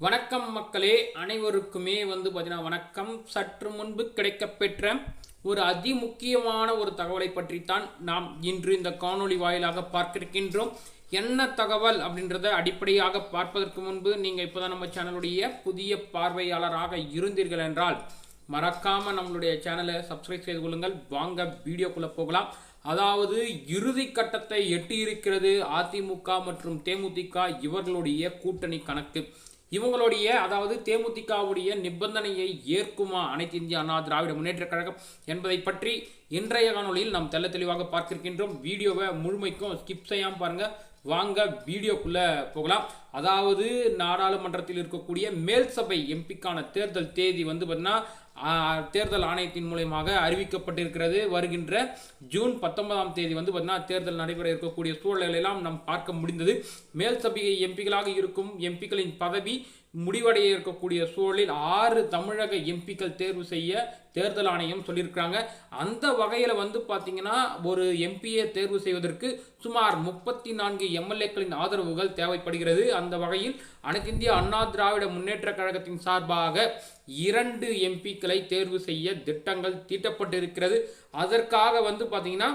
வணக்கம் மக்களே, அனைவருக்குமே பார்த்தீங்கன்னா வணக்கம். சற்று முன்பு கிடைக்கப்பெற்ற ஒரு அதிமுக்கியமான ஒரு தகவலை பற்றித்தான் நாம் இன்று இந்த காணொளி வாயிலாக பார்க்க இருக்கின்றோம். என்ன தகவல் அப்படின்றத அடிப்படையாக பார்ப்பதற்கு முன்பு நீங்கள் இப்போதான் நம்ம சேனலுடைய புதிய பார்வையாளராக இருந்தீர்கள் என்றால் மறக்காம நம்மளுடைய சேனலை சப்ஸ்கிரைப் செய்து கொள்ளுங்கள். வாங்க வீடியோக்குள்ள போகலாம். அதாவது இறுதி கட்டத்தை எட்டியிருக்கிறது அதிமுக மற்றும் தேமுதிக இவர்களுடைய கூட்டணி கணக்கு. இவங்களுடைய அதாவது தேமுதிகவுடைய நிபந்தனையை ஏற்குமா அனைத்து இந்திய அண்ணா திராவிட முன்னேற்ற கழகம் என்பதை பற்றி இன்றைய காணொலியில் நாம் தெள்ள தெளிவாக பார்க்கிருக்கின்றோம். வீடியோவை முழுமைக்கும் ஸ்கிப் செய்யாமல் பாருங்க. வாங்க வீடியோக்குள்ள போகலாம். அதாவது நாடாளுமன்றத்தில் இருக்கக்கூடிய மேல் சபை எம்பிக்கான தேர்தல் தேதி பார்த்தீங்கன்னா தேர்தல் ஆணையத்தின் மூலமாக அறிவிக்கப்பட்டிருக்கிறது. வருகின்ற ஜூன் 19ஆம் தேதி பார்த்தீங்கன்னா தேர்தல் நடைபெற இருக்கக்கூடிய சூழலெல்லாம் நாம் பார்க்க முடிந்தது. மேல் சபை எம்பிகளாக இருக்கும் எம்பிக்களின் பதவி முடிவடைய இருக்கக்கூடிய சூழலில் 6 தமிழக எம்பிக்கள் தேர்வு செய்ய தேர்தல் ஆணையம் சொல்லியிருக்கிறாங்க. அந்த வகையில் பார்த்தீங்கன்னா ஒரு எம்பியை தேர்வு செய்வதற்கு சுமார் 34 எம்எல்ஏக்களின் ஆதரவுகள் தேவைப்படுகிறது. அந்த வகையில் அனைத்து இந்திய அண்ணா திராவிட முன்னேற்ற கழகத்தின் சார்பாக 2 எம்பிக்களை தேர்வு செய்ய திட்டங்கள் தீட்டப்பட்டிருக்கிறது. அதற்காக பார்த்தீங்கன்னா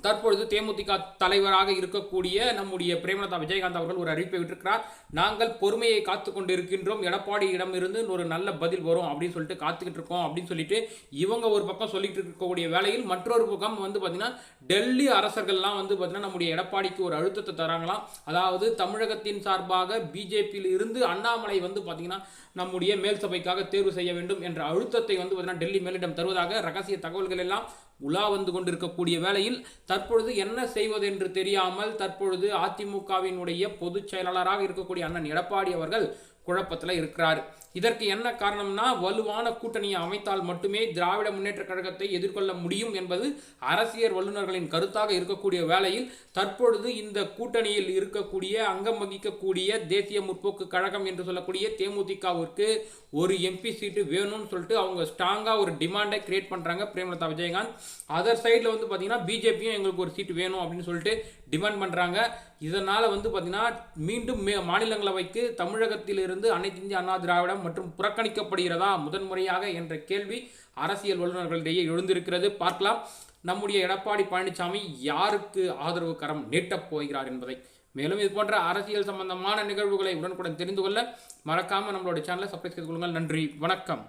தற்பொழுது தேமுதிக தலைவராக இருக்கக்கூடிய நம்முடைய பிரேமலதா விஜயகாந்த் அவர்கள் ஒரு அறிவிப்பை விட்டிருக்கிறார். நாங்கள் பொறுமையை காத்து கொண்டு இருக்கின்றோம், எடப்பாடியிடம் இருந்து ஒரு நல்ல பதில் வரும் அப்படின்னு சொல்லிட்டு காத்துக்கிட்டு இருக்கோம் அப்படின்னு சொல்லிட்டு இவங்க ஒரு பக்கம் சொல்லிட்டு இருக்கக்கூடிய வேளையில் மற்றொரு பக்கம் பார்த்தீங்கன்னா டெல்லி அரசர்கள்லாம் பார்த்தீங்கன்னா நம்முடைய எடப்பாடிக்கு ஒரு அழுத்தத்தை தராங்களாம். அதாவது தமிழகத்தின் சார்பாக பிஜேபியில் இருந்து அண்ணாமலை பார்த்தீங்கன்னா நம்முடைய மேல் சபைக்காக தேர்வு செய்ய வேண்டும் என்ற அழுத்தத்தை பார்த்தீங்கன்னா டெல்லி மேலிடம் தருவதாக ரகசிய தகவல்கள் எல்லாம் உலா கொண்டிருக்கக்கூடிய வேளையில் தற்பொழுது என்ன செய்வது என்று தெரியாமல் தற்பொழுது அதிமுகவினுடைய பொதுச் செயலாளராக இருக்கக்கூடிய அண்ணன் எடப்பாடி அவர்கள் குழப்பத்தில் இருக்கிறார். இதற்கு என்ன காரணம்னா வலுவான கூட்டணியை அமைத்தால் மட்டுமே திராவிட முன்னேற்ற கழகத்தை எதிர்கொள்ள முடியும் என்பது அரசியல் வல்லுநர்களின் கருத்தாக இருக்கக்கூடிய வேளையில் தற்பொழுது இந்த கூட்டணியில் இருக்கக்கூடிய அங்கம் வகிக்கக்கூடிய தேசிய முற்போக்கு கழகம் என்று சொல்லக்கூடிய தேமுதிகவிற்கு ஒரு எம்பி சீட்டு வேணும்னு சொல்லிட்டு அவங்க ஸ்ட்ராங்கா ஒரு டிமாண்டை கிரியேட் பண்றாங்க பிரேமலதா விஜயகாந்த். அதர் சைடில் பார்த்தீங்கன்னா பிஜேபியும் எங்களுக்கு ஒரு சீட்டு வேணும் அப்படின்னு சொல்லிட்டு டிமாண்ட் பண்றாங்க. இதனால பார்த்தீங்கன்னா மீண்டும் மாநிலங்களவைக்கு தமிழகத்திலிருந்து அனைத்து இந்திய அண்ணா திராவிடம் மற்றும் புறக்கணிக்கப்படுகிறதா முதன்முறையாக என்ற கேள்வி அரசியல் வல்லுநர்களிடையே எழுந்திருக்கிறது. பார்க்கலாம் நம்முடைய எடப்பாடி பழனிசாமி யாருக்கு ஆதரவு கரம் நீட்டப் போகிறார் என்பதை. மேலும் இது போன்ற அரசியல் சம்பந்தமான நிகழ்வுகளை உடனுக்குடன் தெரிந்து கொள்ள மறக்காம நம்மளுடைய சேனலை சப்ஸ்கிரைப் செய்து கொள்ளுங்கள். நன்றி, வணக்கம்.